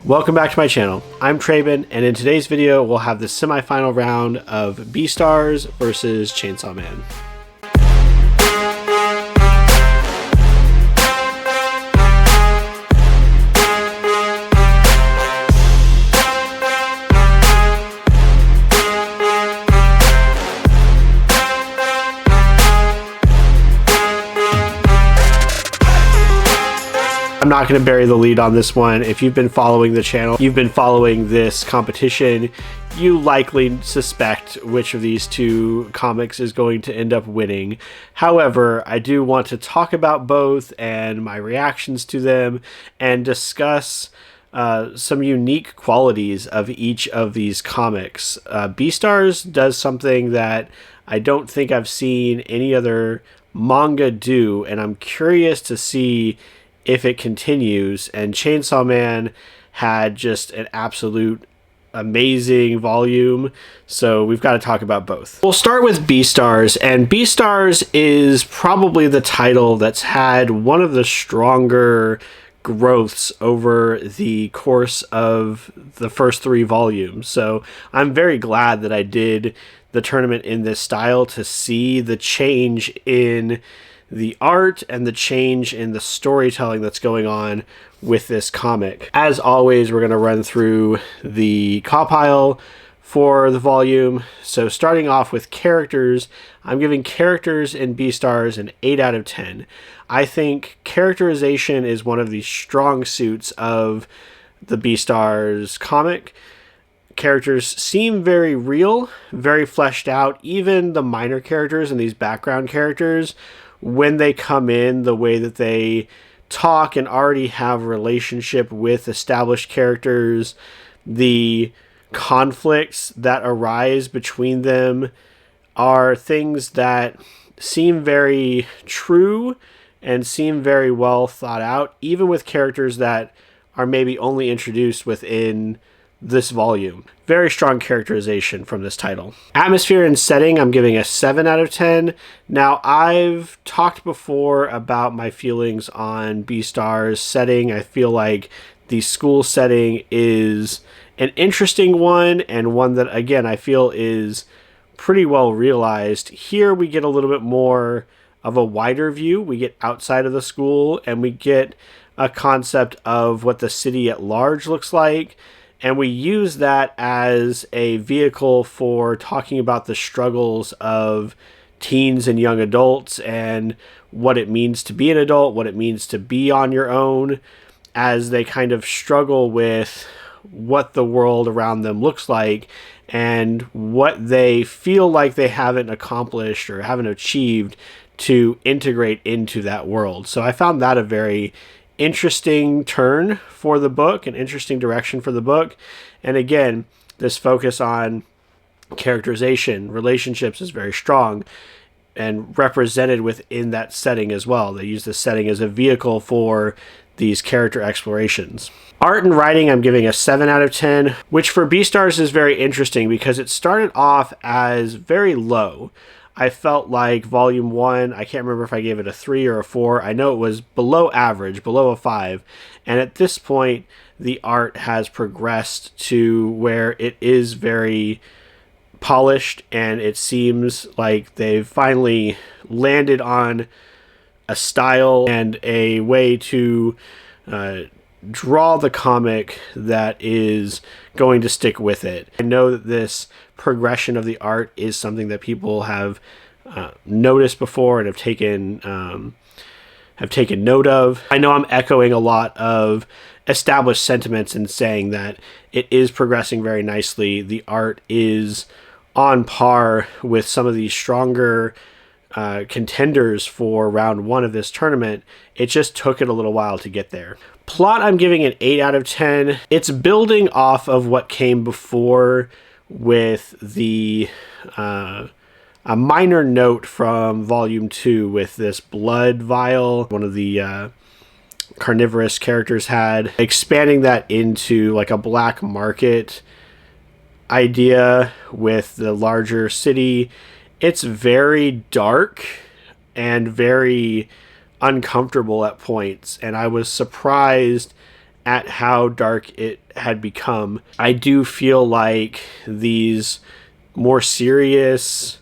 Welcome back to my channel. I'm Traben, and in today's video we'll have the semi-final round of Beastars versus Chainsaw Man. I'm not going to bury the lead on this one. If you've been following the channel, you've been following this competition, you likely suspect which of these two comics is going to end up winning. However, I do want to talk about both and my reactions to them and discuss some unique qualities of each of these comics. Beastars does something that I don't think I've seen any other manga do, and I'm curious to see if it continues. And Chainsaw Man had just an absolute amazing volume, so we've got to talk about both. We'll start with Beastars, and Beastars is probably the title that's had one of the stronger growths over the course of the first three volumes. So I'm very glad that I did the tournament in this style to see the change in the art and the change in the storytelling that's going on with this comic. As always, we're going to run through the compile for the volume. So starting off with characters, I'm giving characters in Beastars an 8 out of 10. I think characterization is one of the strong suits of the Beastars comic. Characters seem very real, very fleshed out. Even the minor characters and these background characters, when they come in, the way that they talk and already have a relationship with established characters, the conflicts that arise between them are things that seem very true and seem very well thought out, even with characters that are maybe only introduced within this volume. Very strong characterization from this title. Atmosphere and setting, I'm giving a 7 out of 10. Now, I've talked before about my feelings on Beastars setting. I feel like the school setting is an interesting one, and one that, again, I feel is pretty well realized. Here we get a little bit more of a wider view. We get outside of the school, and we get a concept of what the city at large looks like. And we use that as a vehicle for talking about the struggles of teens and young adults and what it means to be an adult, what it means to be on your own, as they kind of struggle with what the world around them looks like and what they feel like they haven't accomplished or haven't achieved to integrate into that world. So I found that a very interesting turn for the book, an interesting direction for the book. And again, this focus on characterization, relationships is very strong and represented within that setting as well. They use this setting as a vehicle for these character explorations. Art and writing, I'm giving a 7 out of 10, which for Beastars is very interesting because it started off as very low. I felt like volume 1, I can't remember if I gave it a 3 or a 4. I know it was below average, below a 5. And at this point, the art has progressed to where it is very polished, and it seems like they've finally landed on a style and a way to draw the comic that is going to stick with it. I know that this progression of the art is something that people have noticed before and have taken note of. I know I'm echoing a lot of established sentiments in saying that it is progressing very nicely. The art is on par with some of these stronger contenders for round 1 of this tournament. It just took it a little while to get there. Plot, I'm giving an 8 out of 10. It's building off of what came before with the a minor note from volume 2 with this blood vial one of the carnivorous characters had, expanding that into like a black market idea with the larger city. It's very dark and very uncomfortable at points, and I was surprised at how dark it had become. I do feel like these more serious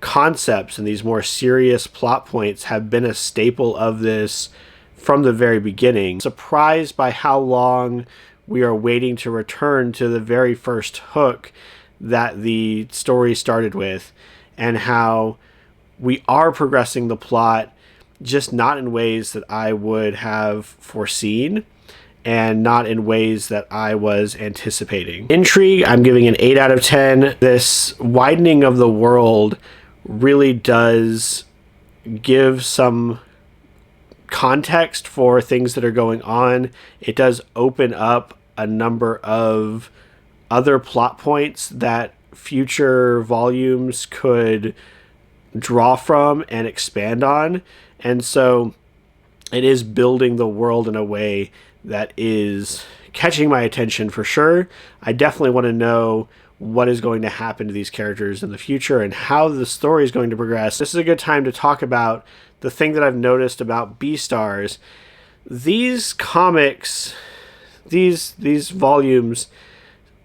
concepts and these more serious plot points have been a staple of this from the very beginning. Surprised by how long we are waiting to return to the very first hook that the story started with, and how we are progressing the plot, just not in ways that I would have foreseen and not in ways that I was anticipating. Intrigue, I'm giving an 8 out of 10. This widening of the world really does give some context for things that are going on. It does open up a number of other plot points that future volumes could draw from and expand on. And so it is building the world in a way that is catching my attention for sure. I definitely want to know what is going to happen to these characters in the future and how the story is going to progress. This is a good time to talk about the thing that I've noticed about Beastars. These comics, these volumes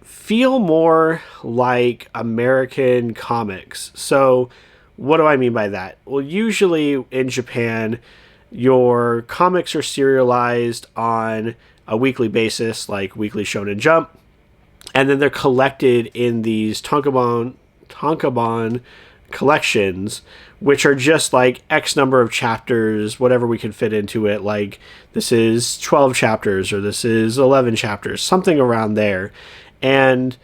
feel more like American comics. So what do I mean by that? Well, usually in Japan, your comics are serialized on a weekly basis, like Weekly Shonen Jump, and then they're collected in these tankobon collections, which are just like X number of chapters, whatever we can fit into it. Like this is 12 chapters or this is 11 chapters, something around there. And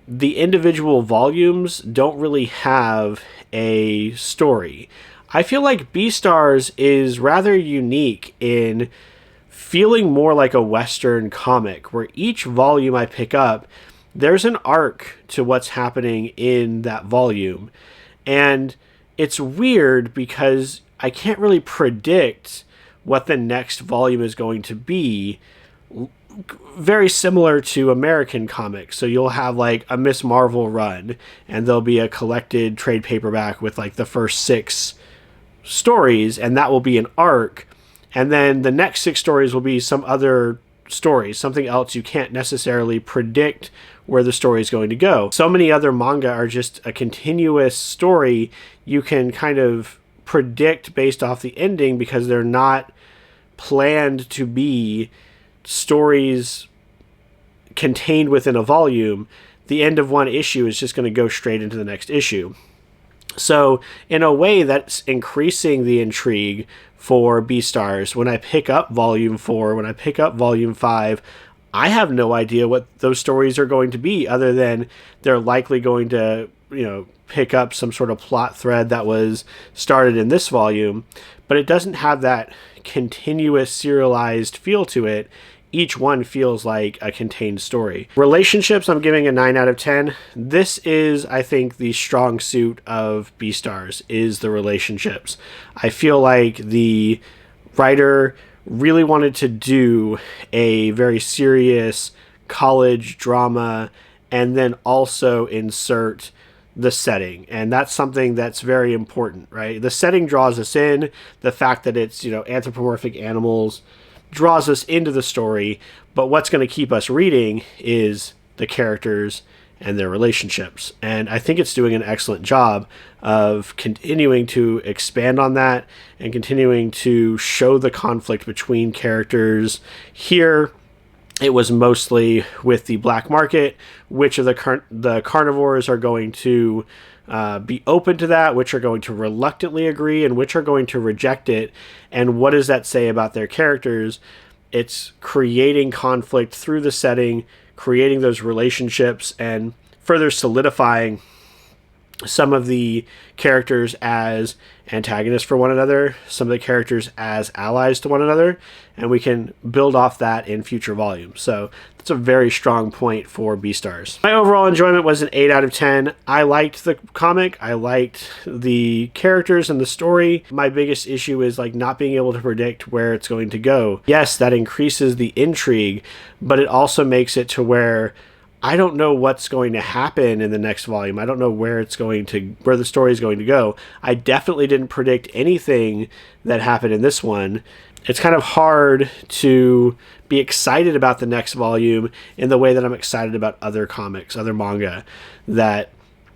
the individual volumes don't really have a story. I feel like Beastars is rather unique in feeling more like a Western comic, where each volume I pick up, there's an arc to what's happening in that volume. And it's weird because I can't really predict what the next volume is going to be. Very similar to American comics. So you'll have like a Miss Marvel run, and there'll be a collected trade paperback with like the first 6 stories, and that will be an arc. And then the next 6 stories will be some other story, something else you can't necessarily predict where the story is going to go. So many other manga are just a continuous story you can kind of predict based off the ending because they're not planned to be stories contained within a volume. The end of one issue is just going to go straight into the next issue. So in a way, that's increasing the intrigue for Beastars. When I pick up volume 4, when I pick up volume 5, I have no idea what those stories are going to be, other than they're likely going to, pick up some sort of plot thread that was started in this volume, but it doesn't have that continuous serialized feel to it. Each one feels like a contained story. Relationships, I'm giving a 9 out of 10. This is, I think, the strong suit of Beastars, is the relationships. I feel like the writer really wanted to do a very serious college drama and then also insert the setting. And that's something that's very important, right? The setting draws us in. The fact that it's, anthropomorphic animals draws us into the story, but what's going to keep us reading is the characters and their relationships. And I think it's doing an excellent job of continuing to expand on that and continuing to show the conflict between characters. Here, it was mostly with the black market, which of the carnivores are going to be open to that, which are going to reluctantly agree, and which are going to reject it. And what does that say about their characters? It's creating conflict through the setting, creating those relationships, and further solidifying some of the characters as antagonists for one another, some of the characters as allies to one another, and we can build off that in future volumes. So that's a very strong point for Beastars. My overall enjoyment was an 8 out of 10. I liked the comic. I liked the characters and the story. My biggest issue is not being able to predict where it's going to go. Yes, that increases the intrigue, but it also makes it to where I don't know what's going to happen in the next volume. I don't know where the story is going to go. I definitely didn't predict anything that happened in this one. It's kind of hard to be excited about the next volume in the way that I'm excited about other comics, other manga, that,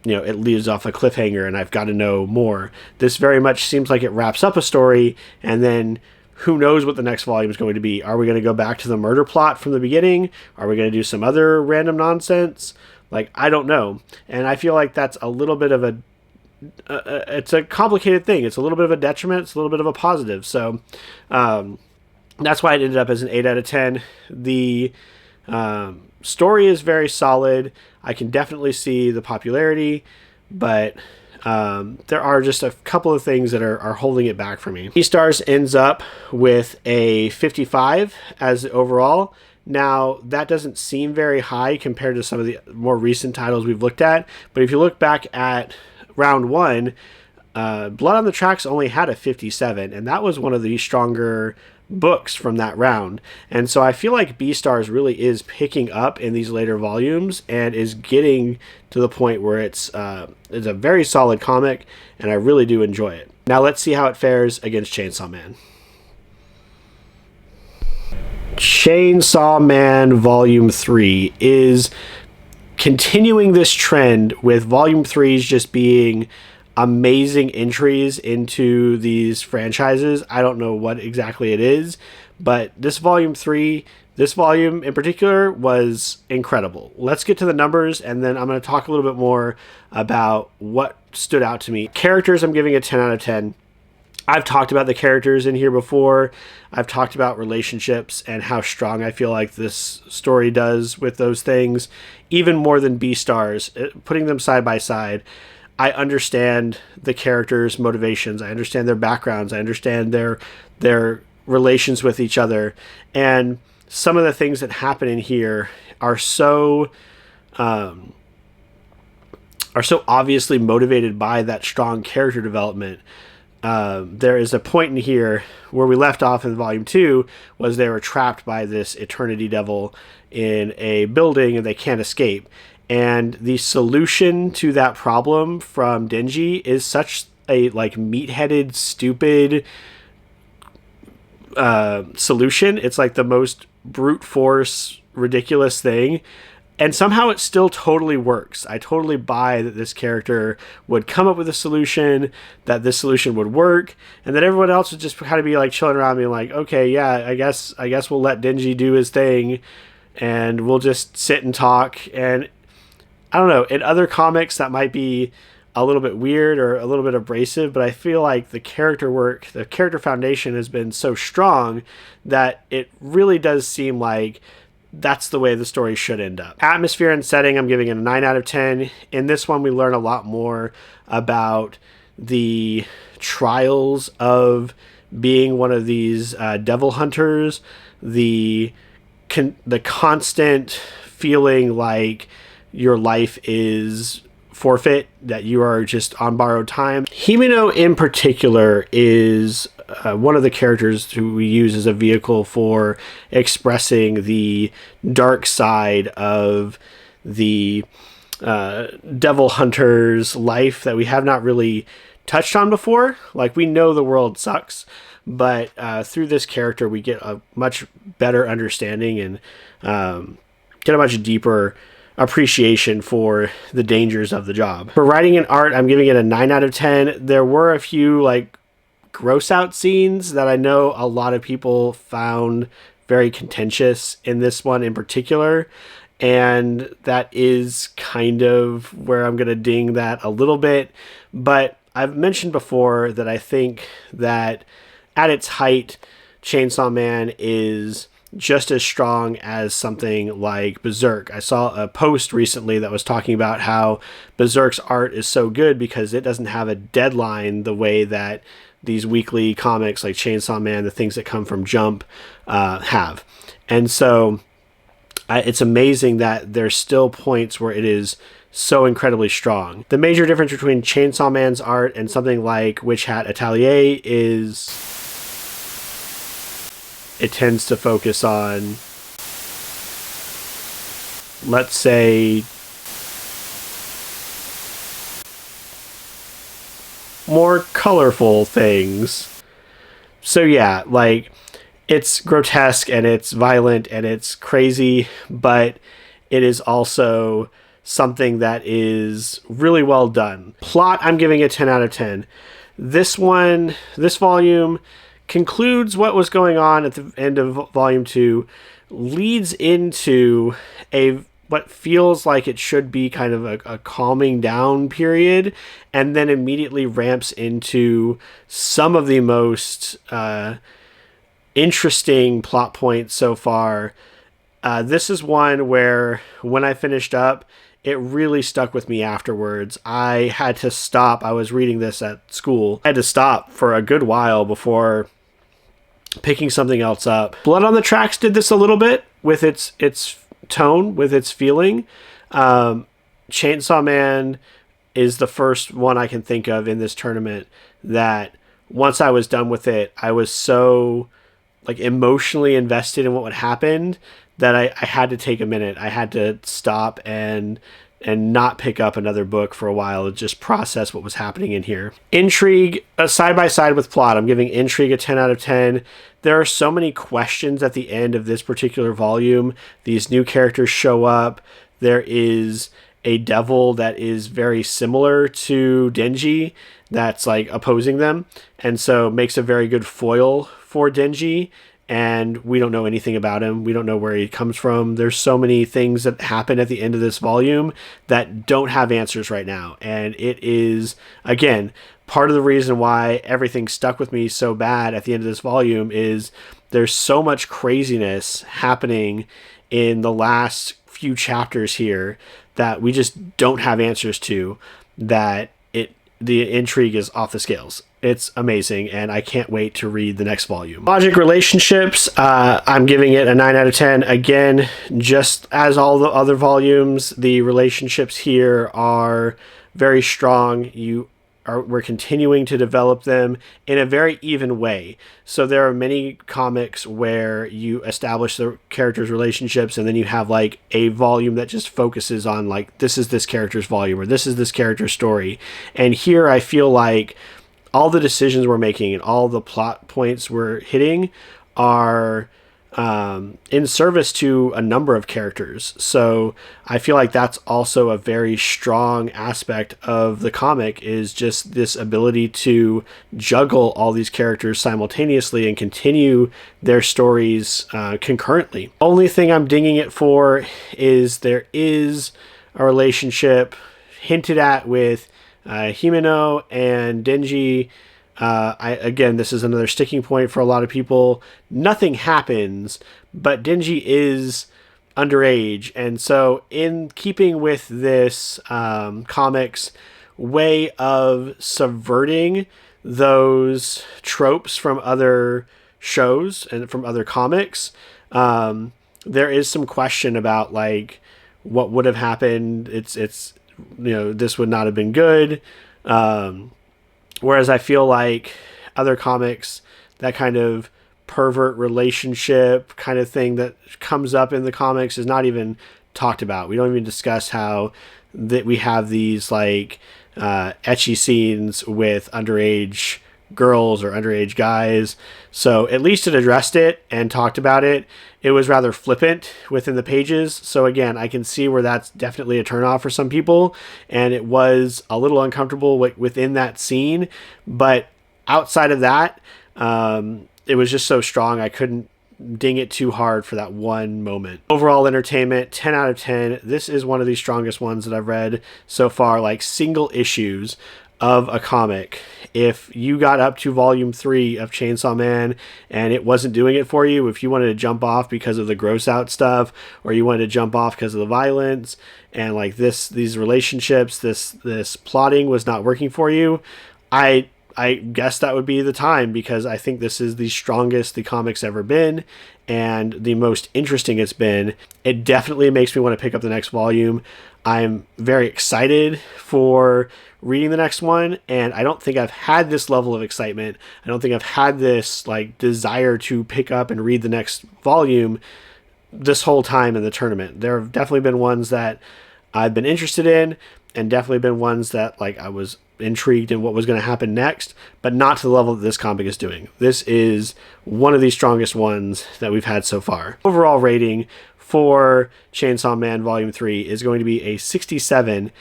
you know, it leaves off a cliffhanger and I've got to know more. This very much seems like it wraps up a story, and then who knows what the next volume is going to be. Are we going to go back to the murder plot from the beginning? Are we going to do some other random nonsense? Like, I don't know. And I feel like that's a little bit of it's a complicated thing. It's a little bit of a detriment. It's a little bit of a positive. So that's why it ended up as an 8 out of 10. The story is very solid. I can definitely see the popularity, but there are just a couple of things that are holding it back for me. Beastars ends up with a 55 as overall. Now, that doesn't seem very high compared to some of the more recent titles we've looked at, but if you look back at round 1, Blood on the Tracks only had a 57, and that was one of the stronger books from that round. And so I feel like Beastars really is picking up in these later volumes and is getting to the point where it's a very solid comic, and I really do enjoy it. Now let's see how it fares against Chainsaw Man. Chainsaw Man Volume 3 is continuing this trend, with Volume 3s just being amazing entries into these franchises. I don't know what exactly it is, but this volume in particular was incredible. Let's get to the numbers, and then I'm going to talk a little bit more about what stood out to me. Characters, I'm giving a 10 out of 10. I've talked about the characters in here before. I've talked about relationships and how strong I feel like this story does with those things, even more than Beastars. Putting them side by side, I understand the characters' motivations. I understand their backgrounds. I understand their relations with each other. And some of the things that happen in here are so obviously motivated by that strong character development. There is a point in here where we left off in Volume 2 was they were trapped by this Eternity Devil in a building and they can't escape. And the solution to that problem from Denji is such a like meat-headed, stupid solution. It's like the most brute force, ridiculous thing. And somehow it still totally works. I totally buy that this character would come up with a solution, that this solution would work, and that everyone else would just kind of be like chilling around being like, okay, yeah, I guess we'll let Denji do his thing and we'll just sit and talk. And I don't know, in other comics that might be a little bit weird or a little bit abrasive, but I feel like the character work, the character foundation has been so strong that it really does seem like that's the way the story should end up. Atmosphere and setting, I'm giving it a 9 out of 10. In this one, we learn a lot more about the trials of being one of these devil hunters, the constant feeling like your life is forfeit, that you are just on borrowed time. Himeno in particular is one of the characters who we use as a vehicle for expressing the dark side of the devil hunter's life that we have not really touched on before. Like, we know the world sucks, but through this character we get a much better understanding and get a much deeper appreciation for the dangers of the job. For writing and art, I'm giving it a 9 out of 10. There were a few like gross out scenes that I know a lot of people found very contentious in this one in particular, and that is kind of where I'm going to ding that a little bit. But I've mentioned before that I think that at its height, Chainsaw Man is just as strong as something like Berserk. I saw a post recently that was talking about how Berserk's art is so good because it doesn't have a deadline the way that these weekly comics like Chainsaw Man, the things that come from Jump, have. And so it's amazing that there's still points where it is so incredibly strong. The major difference between Chainsaw Man's art and something like Witch Hat Atelier is it tends to focus on, let's say, more colorful things. So yeah, like, It's grotesque and it's violent and it's crazy, but it is also something that is really well done. Plot, I'm giving it 10 out of 10. This volume concludes what was going on at the end of volume 2, leads into what feels like it should be kind of a calming down period, and then immediately ramps into some of the most interesting plot points so far. This is one where when I finished up, it really stuck with me afterwards. I had to stop. I was reading this at school. I had to stop for a good while before picking something else up. Blood on the Tracks did this a little bit with its tone, with its feeling. Chainsaw Man is the first one I can think of in this tournament that once I was done with it, I was so emotionally invested in what happened that I had to take a minute. I had to stop and not pick up another book for a while and just process what was happening in here. Intrigue, side by side with plot, I'm giving Intrigue a 10 out of 10. There are so many questions at the end of this particular volume. These new characters show up. There is a devil that is very similar to Denji that's opposing them, and so makes a very good foil for Denji. And we don't know anything about him. We don't know where he comes from. There's so many things that happen at the end of this volume that don't have answers right now. And it is, again, part of the reason why everything stuck with me so bad at the end of this volume is there's so much craziness happening in the last few chapters here that we just don't have answers to, that the intrigue is off the scales. It's amazing, and I can't wait to read the next volume. Logic relationships, I'm giving it a 9 out of 10. Again, just as all the other volumes, the relationships here are very strong. We're continuing to develop them in a very even way. So there are many comics where you establish the characters' relationships and then you have a volume that just focuses on this is this character's volume or this is this character's story. And here I feel like all the decisions we're making and all the plot points we're hitting are in service to a number of characters. So I feel like that's also a very strong aspect of the comic, is just this ability to juggle all these characters simultaneously and continue their stories concurrently. Only thing I'm dinging it for is there is a relationship hinted at with Himeno and Denji. Again, this is another sticking point for a lot of people. Nothing happens, but Denji is underage, and so in keeping with this comics way of subverting those tropes from other shows and from other comics, there is some question about what would have happened. It's this would not have been good. Whereas I feel like other comics, that kind of pervert relationship kind of thing that comes up in the comics is not even talked about. We don't even discuss how that we have these ecchi scenes with underage girls or underage guys. So at least it addressed it and talked about it. It was rather flippant within the pages. So again, I can see where that's definitely a turnoff for some people. And it was a little uncomfortable within that scene. But outside of that, it was just so strong. I couldn't ding it too hard for that one moment. Overall entertainment, 10 out of 10. This is one of the strongest ones that I've read so far, single issues of a comic. If you got up to volume 3 of Chainsaw Man and it wasn't doing it for you, if you wanted to jump off because of the gross out stuff, or you wanted to jump off because of the violence and these relationships, this plotting was not working for you, I guess that would be the time, because I think this is the strongest the comic's ever been and the most interesting it's been. It definitely makes me want to pick up the next volume. I'm very excited for reading the next one, and I don't think I've had this level of excitement. I don't think I've had this desire to pick up and read the next volume this whole time in the tournament. There have definitely been ones that I've been interested in, and definitely been ones that I was intrigued in what was going to happen next, but not to the level that this comic is doing. This is one of the strongest ones that we've had so far. Overall rating for Chainsaw Man Volume 3 is going to be a 67,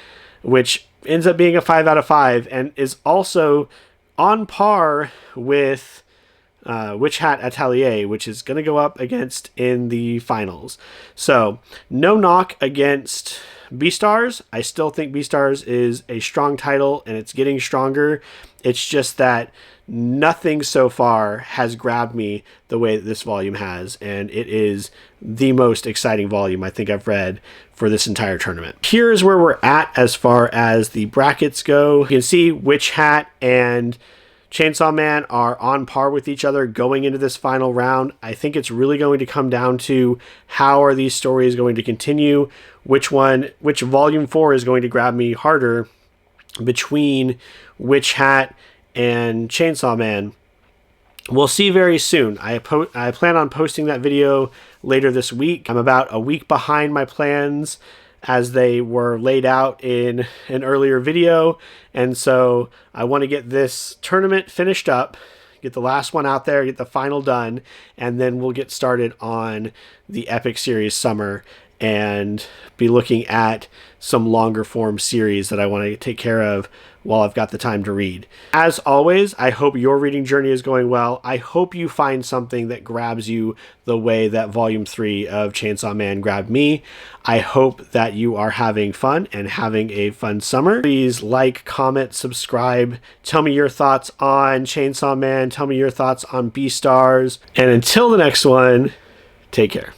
which ends up being a 5 out of 5 and is also on par with Witch Hat Atelier, which is going to go up against in the finals. So no knock against Beastars. I still think Beastars is a strong title and it's getting stronger. It's just that nothing so far has grabbed me the way that this volume has, and it is the most exciting volume I think I've read for this entire tournament. Here's where we're at as far as the brackets go. You can see Witch Hat and Chainsaw Man are on par with each other going into this final round. I think it's really going to come down to how are these stories going to continue, which volume 4 is going to grab me harder between Witch Hat and Chainsaw Man. We'll see very soon. I plan on posting that video later this week. I'm about a week behind my plans as they were laid out in an earlier video, and so I want to get this tournament finished up, get the last one out there, get the final done, and then we'll get started on the Epic Series Summer and be looking at some longer form series that I want to take care of while I've got the time to read. As always, I hope your reading journey is going well. I hope you find something that grabs you the way that Volume 3 of Chainsaw Man grabbed me. I hope that you are having fun and having a fun summer. Please like, comment, subscribe. Tell me your thoughts on Chainsaw Man. Tell me your thoughts on Beastars. And until the next one, take care.